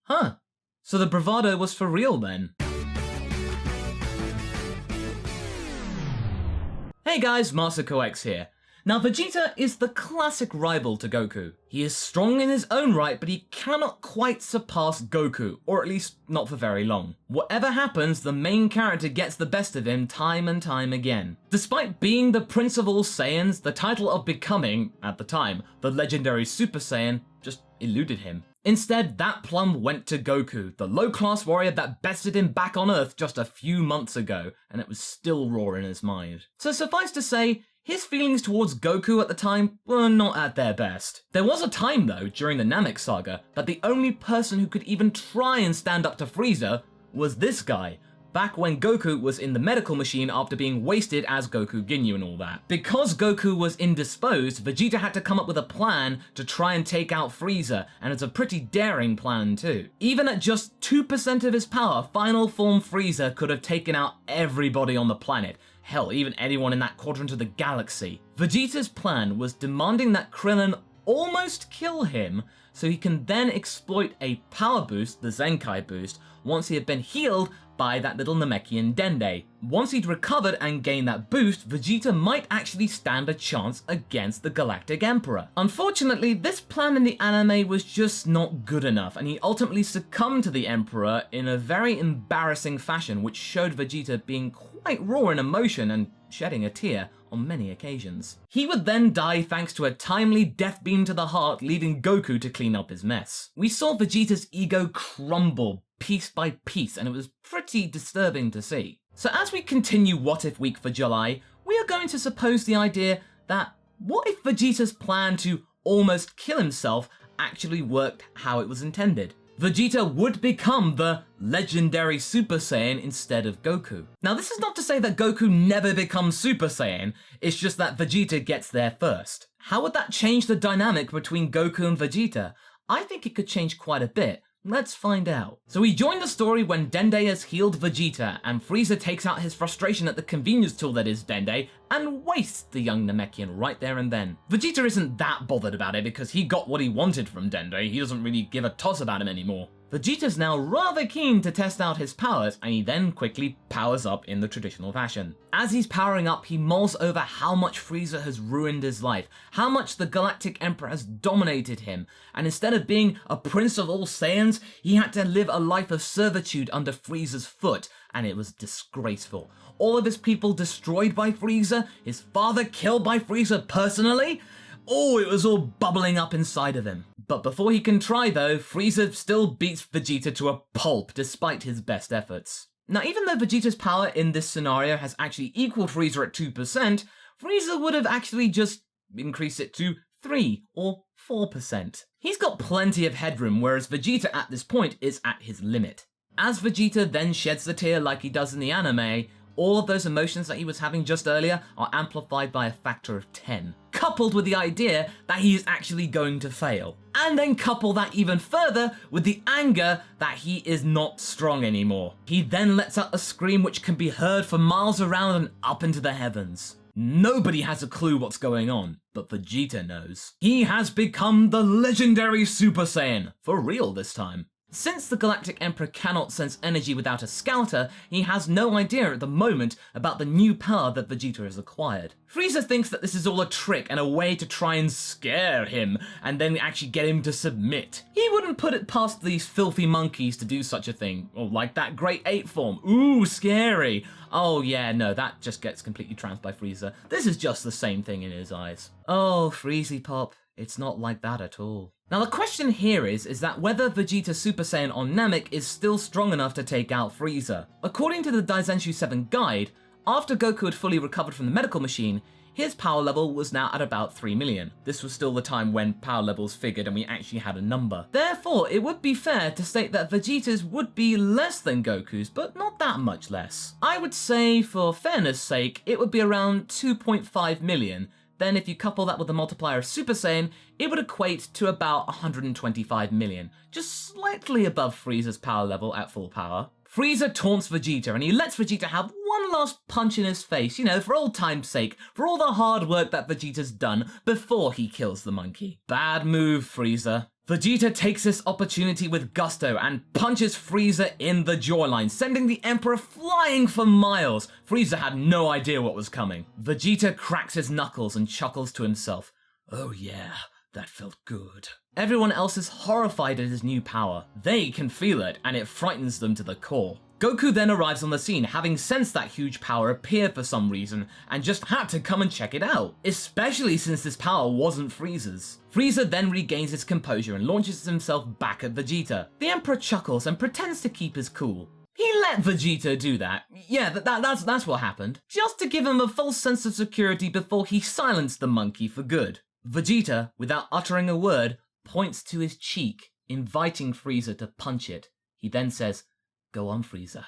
Huh. So the bravado was for real then. Hey guys, MasakoX here. Now Vegeta is the classic rival to Goku. He is strong in his own right, but he cannot quite surpass Goku, or at least not for very long. Whatever happens, the main character gets the best of him time and time again. Despite being the Prince of all Saiyans, the title of becoming, at the time, the Legendary Super Saiyan just eluded him. Instead, that plum went to Goku, the low-class warrior that bested him back on Earth just a few months ago, and it was still raw in his mind. So suffice to say, his feelings towards Goku at the time were not at their best. There was a time though, during the Namek saga, that the only person who could even try and stand up to Frieza was this guy, back when Goku was in the medical machine after being wasted as Goku Ginyu and all that. Because Goku was indisposed, Vegeta had to come up with a plan to try and take out Frieza, and it's a pretty daring plan too. Even at just 2% of his power, final form Frieza could have taken out everybody on the planet. Hell, even anyone in that quadrant of the galaxy. Vegeta's plan was demanding that Krillin almost kill him so he can then exploit a power boost, the Zenkai boost, once he had been healed by that little Namekian Dende. Once he'd recovered and gained that boost, Vegeta might actually stand a chance against the Galactic Emperor. Unfortunately, this plan in the anime was just not good enough, and he ultimately succumbed to the Emperor in a very embarrassing fashion, which showed Vegeta being quite raw in emotion and shedding a tear on many occasions. He would then die thanks to a timely death beam to the heart, leaving Goku to clean up his mess. We saw Vegeta's ego crumble piece by piece, and it was pretty disturbing to see. So as we continue What If Week for July, we are going to suppose the idea that what if Vegeta's plan to almost kill himself actually worked how it was intended? Vegeta would become the Legendary Super Saiyan instead of Goku. Now this is not to say that Goku never becomes Super Saiyan, it's just that Vegeta gets there first. How would that change the dynamic between Goku and Vegeta? I think it could change quite a bit. Let's find out. So we join the story when Dende has healed Vegeta, and Frieza takes out his frustration at the convenience tool that is Dende, and wastes the young Namekian right there and then. Vegeta isn't that bothered about it because he got what he wanted from Dende, he doesn't really give a toss about him anymore. Vegeta's now rather keen to test out his powers, and he then quickly powers up in the traditional fashion. As he's powering up, he mulls over how much Frieza has ruined his life, how much the Galactic Emperor has dominated him, and instead of being a prince of all Saiyans, he had to live a life of servitude under Frieza's foot, and it was disgraceful. All of his people destroyed by Frieza, his father killed by Frieza personally. Oh, it was all bubbling up inside of him. But before he can try though, Frieza still beats Vegeta to a pulp despite his best efforts. Now even though Vegeta's power in this scenario has actually equaled Frieza at 2%, Frieza would have actually just increased it to 3 or 4%. He's got plenty of headroom, whereas Vegeta at this point is at his limit. As Vegeta then sheds the tear like he does in the anime, all of those emotions that he was having just earlier are amplified by a factor of 10, coupled with the idea that he is actually going to fail. And then couple that even further with the anger that he is not strong anymore. He then lets out a scream which can be heard for miles around and up into the heavens. Nobody has a clue what's going on, but Vegeta knows. He has become the Legendary Super Saiyan, for real this time. Since the Galactic Emperor cannot sense energy without a scouter, he has no idea at the moment about the new power that Vegeta has acquired. Frieza thinks that this is all a trick and a way to try and scare him, and then actually get him to submit. He wouldn't put it past these filthy monkeys to do such a thing, or like that Great Ape form. Ooh, scary. Oh yeah, no, that just gets completely trounced by Frieza. This is just the same thing in his eyes. Oh, Freezy Pop, it's not like that at all. Now the question here is that whether Vegeta Super Saiyan on Namek is still strong enough to take out Frieza. According to the Daizenshu 7 guide, after Goku had fully recovered from the medical machine, his power level was now at about 3 million. This was still the time when power levels figured and we actually had a number. Therefore, it would be fair to state that Vegeta's would be less than Goku's, but not that much less. I would say, for fairness sake, it would be around 2.5 million. Then if you couple that with the multiplier of Super Saiyan, it would equate to about 125 million, just slightly above Frieza's power level at full power. Frieza taunts Vegeta and he lets Vegeta have one last punch in his face, you know, for old time's sake, for all the hard work that Vegeta's done before he kills the monkey. Bad move, Frieza. Vegeta takes this opportunity with gusto and punches Frieza in the jawline, sending the Emperor flying for miles. Frieza had no idea what was coming. Vegeta cracks his knuckles and chuckles to himself. Oh yeah, that felt good. Everyone else is horrified at his new power. They can feel it, and it frightens them to the core. Goku then arrives on the scene, having sensed that huge power appear for some reason, and just had to come and check it out, especially since this power wasn't Frieza's. Frieza then regains his composure and launches himself back at Vegeta. The Emperor chuckles and pretends to keep his cool. He let Vegeta do that. Yeah, that's what happened. Just to give him a false sense of security before he silenced the monkey for good. Vegeta, without uttering a word, points to his cheek, inviting Frieza to punch it. He then says, "Go on, Frieza.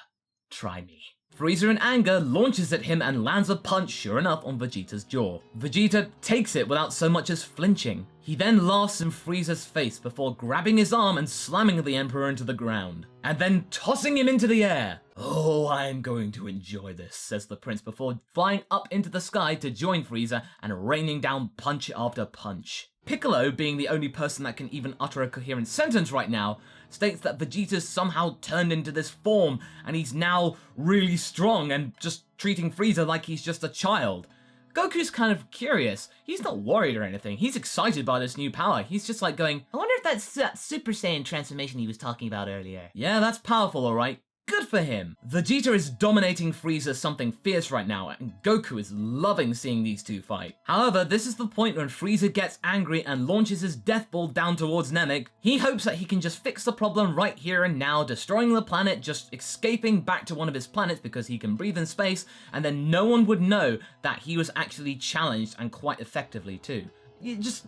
Try me." Frieza in anger launches at him and lands a punch sure enough on Vegeta's jaw. Vegeta takes it without so much as flinching. He then laughs in Frieza's face before grabbing his arm and slamming the Emperor into the ground, and then tossing him into the air. "Oh, I'm going to enjoy this," says the prince before flying up into the sky to join Frieza and raining down punch after punch. Piccolo, being the only person that can even utter a coherent sentence right now, states that Vegeta's somehow turned into this form and he's now really strong and just treating Frieza like he's just a child. Goku's kind of curious. He's not worried or anything. He's excited by this new power. He's just like going, "I wonder if that's that Super Saiyan transformation he was talking about earlier." Yeah, that's powerful, alright. Good for him. Vegeta is dominating Frieza something fierce right now, and Goku is loving seeing these two fight. However, this is the point when Frieza gets angry and launches his death ball down towards Namek. He hopes that he can just fix the problem right here and now, destroying the planet, just escaping back to one of his planets because he can breathe in space, and then no one would know that he was actually challenged, and quite effectively too. You just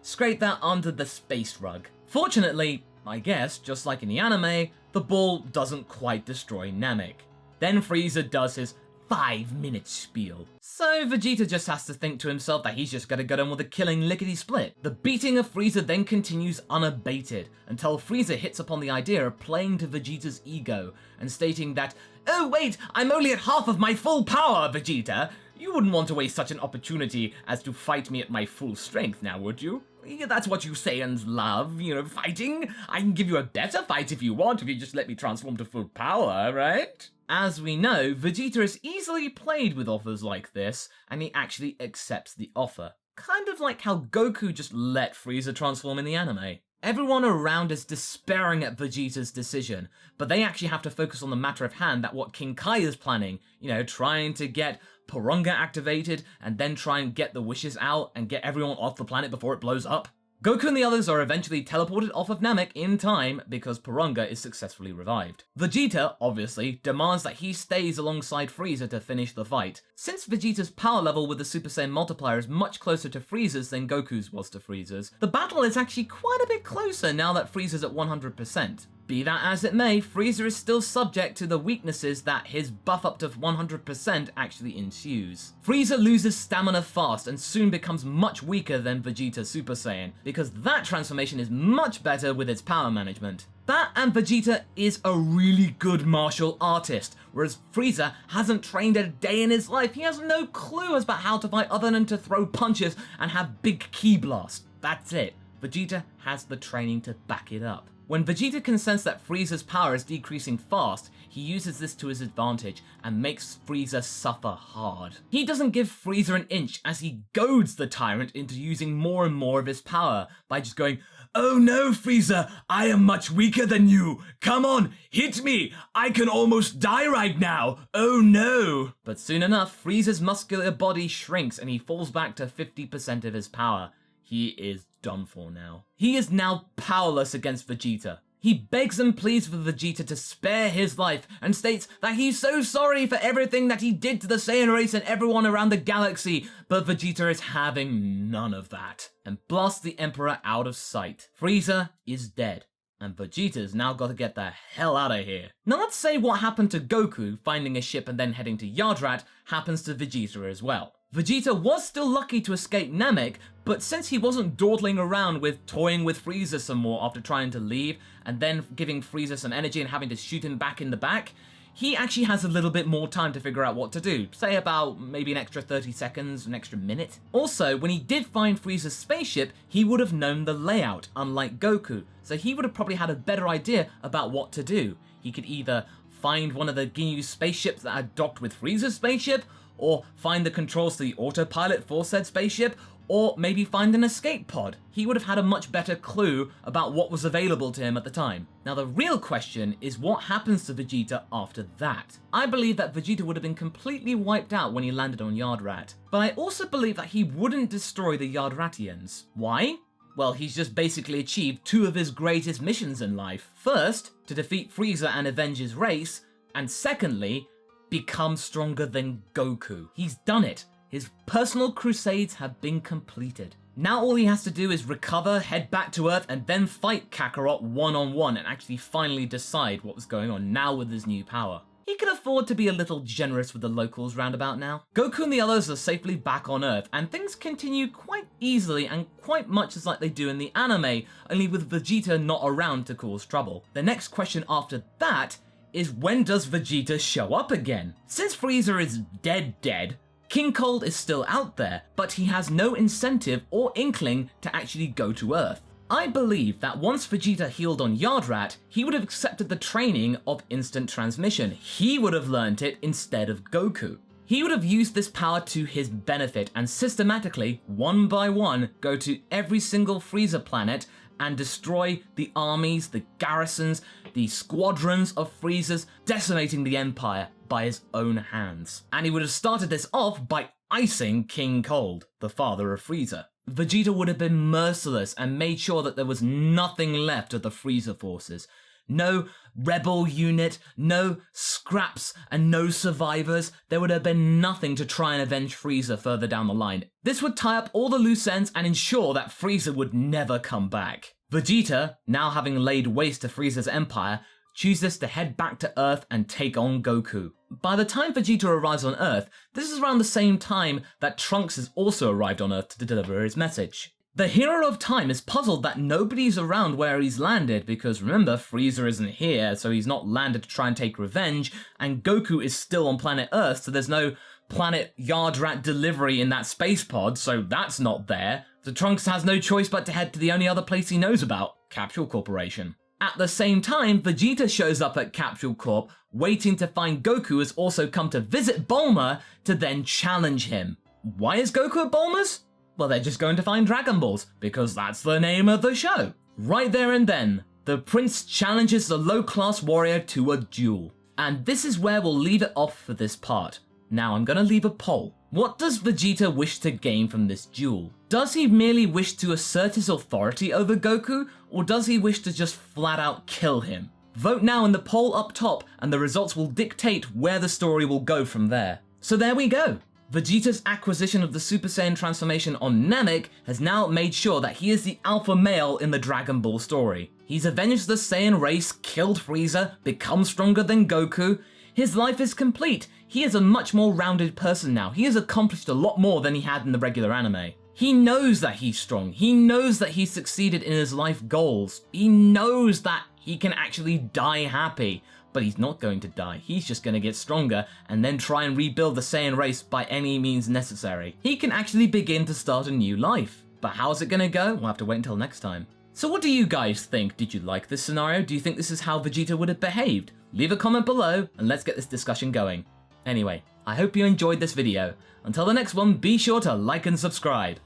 scrape that under the space rug. Fortunately, I guess, just like in the anime, the ball doesn't quite destroy Namek. Then Frieza does his 5-minute spiel. So Vegeta just has to think to himself that he's just gonna get on with a killing lickety-split. The beating of Frieza then continues unabated, until Frieza hits upon the idea of playing to Vegeta's ego, and stating that, "Oh wait, I'm only at half of my full power, Vegeta! You wouldn't want to waste such an opportunity as to fight me at my full strength now, would you? That's what you Saiyans love, fighting. I can give you a better fight if you want, if you just let me transform to full power, right?" As we know, Vegeta is easily played with offers like this, and he actually accepts the offer. Kind of like how Goku just let Frieza transform in the anime. Everyone around is despairing at Vegeta's decision, but they actually have to focus on the matter of hand, that what King Kai is planning, trying to get Porunga activated and then try and get the wishes out and get everyone off the planet before it blows up. Goku and the others are eventually teleported off of Namek in time because Porunga is successfully revived. Vegeta, obviously, demands that he stays alongside Frieza to finish the fight. Since Vegeta's power level with the Super Saiyan multiplier is much closer to Frieza's than Goku's was to Frieza's, the battle is actually quite a bit closer now that Frieza's at 100%. Be that as it may, Frieza is still subject to the weaknesses that his buff up to 100% actually ensues. Frieza loses stamina fast and soon becomes much weaker than Vegeta Super Saiyan, because that transformation is much better with its power management. That and Vegeta is a really good martial artist, whereas Frieza hasn't trained a day in his life. He has no clue about how to fight other than to throw punches and have big ki blasts. That's it. Vegeta has the training to back it up. When Vegeta can sense that Frieza's power is decreasing fast, he uses this to his advantage and makes Frieza suffer hard. He doesn't give Frieza an inch as he goads the tyrant into using more and more of his power by just going, "Oh no, Frieza, I am much weaker than you. Come on, hit me. I can almost die right now. Oh no." But soon enough, Frieza's muscular body shrinks and he falls back to 50% of his power. He is done for now. He is now powerless against Vegeta. He begs and pleads for Vegeta to spare his life and states that he's so sorry for everything that he did to the Saiyan race and everyone around the galaxy, but Vegeta is having none of that and blasts the Emperor out of sight. Frieza is dead, and Vegeta's now got to get the hell out of here. Now let's say what happened to Goku finding a ship and then heading to Yardrat happens to Vegeta as well. Vegeta was still lucky to escape Namek, but since he wasn't dawdling around with toying with Frieza some more after trying to leave and then giving Frieza some energy and having to shoot him back in the back, he actually has a little bit more time to figure out what to do, say about maybe an extra 30 seconds, an extra minute. Also, when he did find Frieza's spaceship, he would have known the layout, unlike Goku, so he would have probably had a better idea about what to do. He could either find one of the Ginyu spaceships that had docked with Frieza's spaceship, or find the controls to the autopilot for said spaceship, or maybe find an escape pod. He would have had a much better clue about what was available to him at the time. Now the real question is what happens to Vegeta after that? I believe that Vegeta would have been completely wiped out when he landed on Yardrat, but I also believe that he wouldn't destroy the Yardratians. Why? Well, he's just basically achieved two of his greatest missions in life. First, to defeat Frieza and avenge his race, and secondly, become stronger than Goku. He's done it. His personal crusades have been completed. Now all he has to do is recover, head back to Earth, and then fight Kakarot one-on-one and actually finally decide what was going on now with his new power. He can afford to be a little generous with the locals roundabout now. Goku and the others are safely back on Earth, and things continue quite easily and quite much as like they do in the anime, only with Vegeta not around to cause trouble. The next question after that is, when does Vegeta show up again? Since Frieza is dead, King Cold is still out there, but he has no incentive or inkling to actually go to Earth. I believe that once Vegeta healed on Yardrat, he would have accepted the training of instant transmission. He would have learnt it instead of Goku. He would have used this power to his benefit and systematically, one by one, go to every single Frieza planet and destroy the armies, the garrisons, the squadrons of Friezas, decimating the Empire by his own hands. And he would have started this off by icing King Cold, the father of Frieza. Vegeta would have been merciless and made sure that there was nothing left of the Frieza forces. No rebel unit, no scraps, and no survivors. There would have been nothing to try and avenge Frieza further down the line. This would tie up all the loose ends and ensure that Frieza would never come back. Vegeta, now having laid waste to Frieza's empire, chooses to head back to Earth and take on Goku. By the time Vegeta arrives on Earth, this is around the same time that Trunks has also arrived on Earth to deliver his message. The Hero of Time is puzzled that nobody's around where he's landed because remember, Frieza isn't here, so he's not landed to try and take revenge, and Goku is still on planet Earth, so there's no planet Yardrat delivery in that space pod, so that's not there. So Trunks has no choice but to head to the only other place he knows about, Capsule Corporation. At the same time, Vegeta shows up at Capsule Corp, waiting to find Goku has also come to visit Bulma to then challenge him. Why is Goku at Bulma's? Well, they're just going to find Dragon Balls, because that's the name of the show. Right there and then, the prince challenges the low-class warrior to a duel. And this is where we'll leave it off for this part. Now I'm gonna leave a poll. What does Vegeta wish to gain from this duel? Does he merely wish to assert his authority over Goku, or does he wish to just flat out kill him? Vote now in the poll up top, and the results will dictate where the story will go from there. So there we go. Vegeta's acquisition of the Super Saiyan transformation on Namek has now made sure that he is the alpha male in the Dragon Ball story. He's avenged the Saiyan race, killed Frieza, become stronger than Goku. His life is complete. He is a much more rounded person now. He has accomplished a lot more than he had in the regular anime. He knows that he's strong. He knows that he's succeeded in his life goals. He knows that he can actually die happy. But he's not going to die. He's just going to get stronger and then try and rebuild the Saiyan race by any means necessary. He can actually begin to start a new life. But how's it going to go? We'll have to wait until next time. So what do you guys think? Did you like this scenario? Do you think this is how Vegeta would have behaved? Leave a comment below and let's get this discussion going. Anyway, I hope you enjoyed this video. Until the next one, be sure to like and subscribe.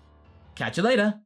Catch you later!